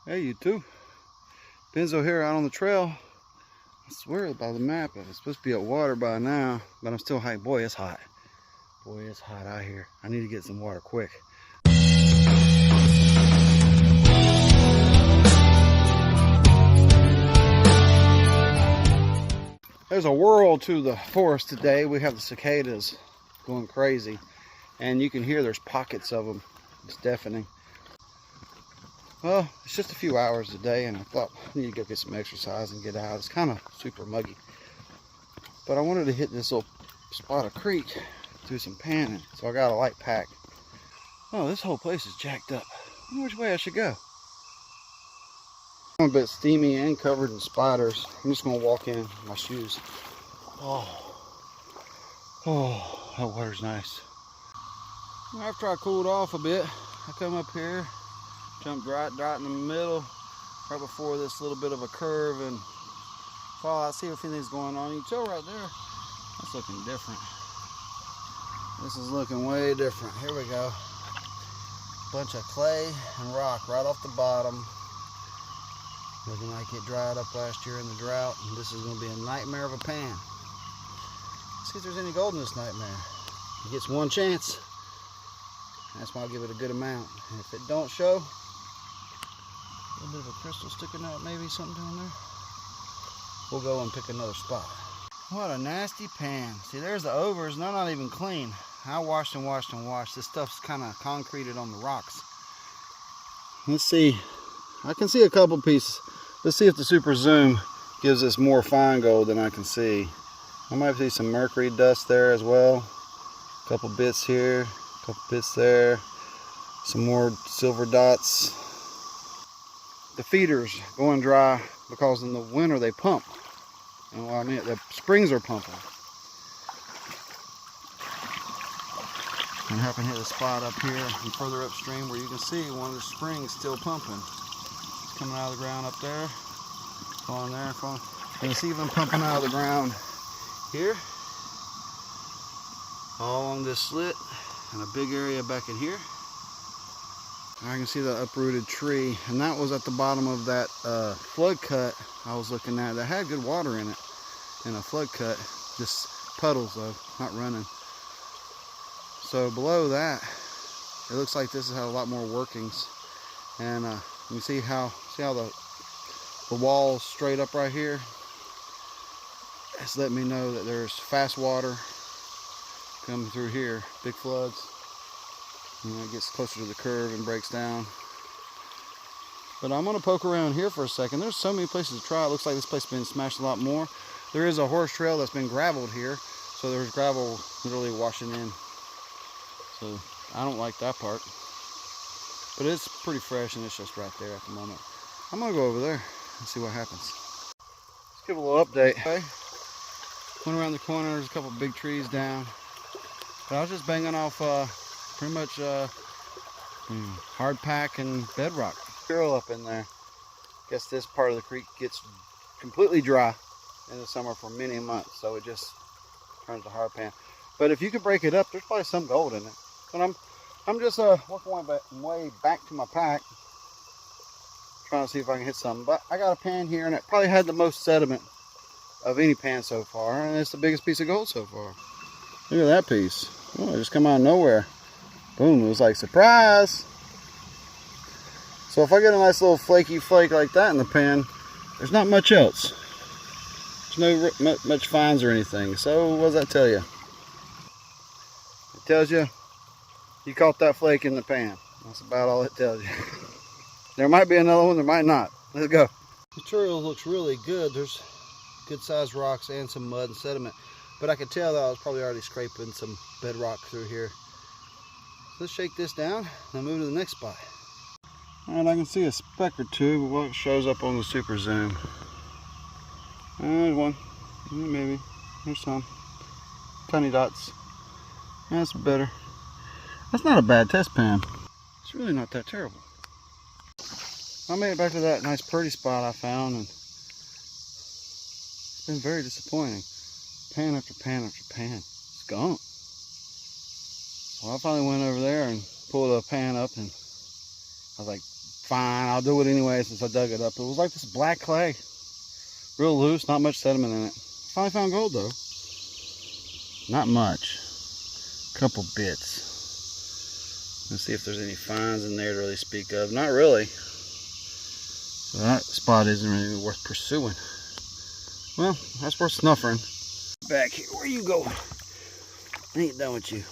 Hey, you too. Benzo here out on the trail. I swear by the map it's supposed to be at water by now, but I'm still hyped. Boy, it's hot. Boy, it's hot out here. I need to get some water quick. There's a whirl to the forest today. We have the cicadas going crazy, and you can hear there's pockets of them. It's deafening. Well, it's just a few hours today, and I thought I need to go get some exercise and get out. It's kind of super muggy, but I wanted to hit this little spot of creek, do some panning, so I got a light pack. Oh, this whole place is jacked up. I wonder which way I should go. I'm a bit steamy and covered in spiders. I'm just gonna walk in my shoes. Oh, that water's nice. After I cooled off a bit, I come up here, jumped right in the middle, right before this little bit of a curve, and fall out, see if anything's going on. You can tell right there, that's looking different. This is looking way different. Here we go. Bunch of clay and rock right off the bottom. Looking like it dried up last year in the drought, and this is going to be a nightmare of a pan. Let's see if there's any gold in this nightmare. It gets one chance. That's why I'll give it a good amount. And if it don't show, a little bit of a crystal sticking out, maybe something down there, we'll go and pick another spot. What a nasty pan. See, there's the overs, and they're not even clean. I washed and washed and washed. This stuff's kind of concreted on the rocks. Let's see. I can see a couple pieces. Let's see if the super zoom gives us more fine gold than I can see. I might see some mercury dust there as well. A couple bits here, a couple bits there. Some more silver dots. The feeders going dry because in the winter they pump. And well, I mean, the springs are pumping. I happen to hit a spot up here and further upstream where you can see one of the springs still pumping. It's coming out of the ground up there, falling there, falling. And it's even pumping out of the ground here, all on this slit, and a big area back in here. I can see the uprooted tree, and that was at the bottom of that flood cut I was looking at. That had good water in it, in a flood cut, just puddles though, not running. So below that, it looks like this has had a lot more workings, and you see how the wall's straight up right here. It's letting me know that there's fast water coming through here, big floods. And it gets closer to the curve and breaks down. But I'm gonna poke around here for a second. There's so many places to try. It looks like this place has been smashed a lot more. There is a horse trail that's been graveled here, so there's gravel literally washing in. So I don't like that part. But it's pretty fresh and it's just right there at the moment. I'm gonna go over there and see what happens. Let's give a little update. Okay. Went around the corner, there's a couple big trees down. But I was just banging off pretty much hard pack and bedrock. Girl up in there. Guess this part of the creek gets completely dry in the summer for many months, so it just turns to hard pan. But if you could break it up, there's probably some gold in it. But I'm just working my way back to my pack, trying to see if I can hit something. But I got a pan here, and it probably had the most sediment of any pan so far, and it's the biggest piece of gold so far. Look at that piece. Oh, it just come out of nowhere. Boom, it was like, surprise! So if I get a nice little flaky flake like that in the pan, there's not much else. There's no much fines or anything. So what does that tell you? It tells you you caught that flake in the pan. That's about all it tells you. There might be another one, there might not. Let's go. The material looks really good. There's good sized rocks and some mud and sediment. But I could tell that I was probably already scraping some bedrock through here. So let's shake this down and move to the next spot. Alright, I can see a speck or two, but what shows up on the super zoom? There's one. Maybe. There's some. Tiny dots. That's better. That's not a bad test pan. It's really not that terrible. I made it back to that nice pretty spot I found, and it's been very disappointing. Pan after pan after pan. It's gone. So I finally went over there and pulled a pan up, and I was like fine. I'll do it anyway since I dug it up. It was like this black clay. Real loose, not much sediment in it. Finally found gold though. Not much. A couple bits. Let's see if there's any finds in there to really speak of. Not really. So that spot isn't really worth pursuing. Well, that's worth snuffering. Back here, where you go? I ain't done with you.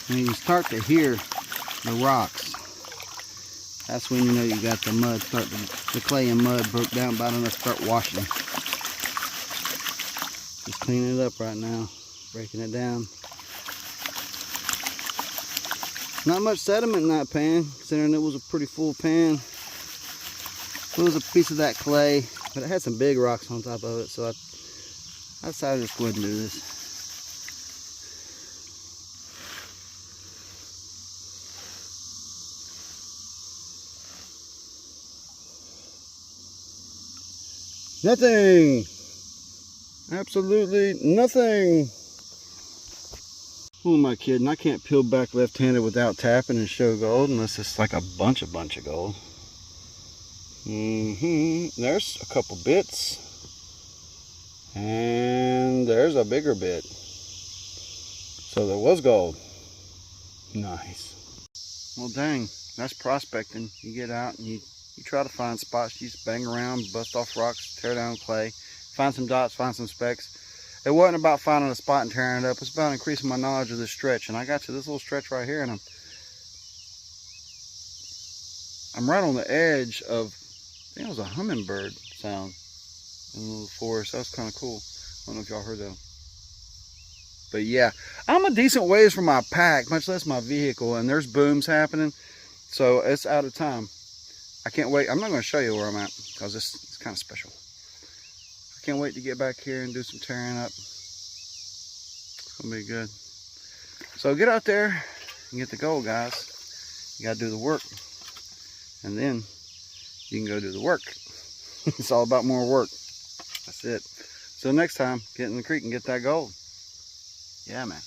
When you start to hear the rocks, that's when you know you got the mud, the clay and mud broke down about enough to start washing. Just cleaning it up right now, breaking it down. Not much sediment in that pan, considering it was a pretty full pan. It was a piece of that clay, but it had some big rocks on top of it, so I decided to just go ahead and do this. Nothing. Absolutely nothing. Who am I kidding? I can't peel back left-handed without tapping and show gold unless it's like a bunch of gold. There's a couple bits. And there's a bigger bit. So there was gold. Nice. Well, dang. That's prospecting. You get out and you try to find spots, you just bang around, bust off rocks, tear down clay, find some dots, find some specks. It wasn't about finding a spot and tearing it up, it's about increasing my knowledge of this stretch. And I got to this little stretch right here, and I'm right on the edge of, I think it was a hummingbird sound in the little forest. That was kind of cool. I don't know if y'all heard that. But yeah, I'm a decent ways from my pack, much less my vehicle, and there's booms happening, so it's out of time. I can't wait. I'm not going to show you where I'm at because it's kind of special. I can't wait to get back here and do some tearing up. It's going to be good. So get out there and get the gold, guys. You got to do the work. And then you can go do the work. It's all about more work. That's it. So next time, get in the creek and get that gold. Yeah, man.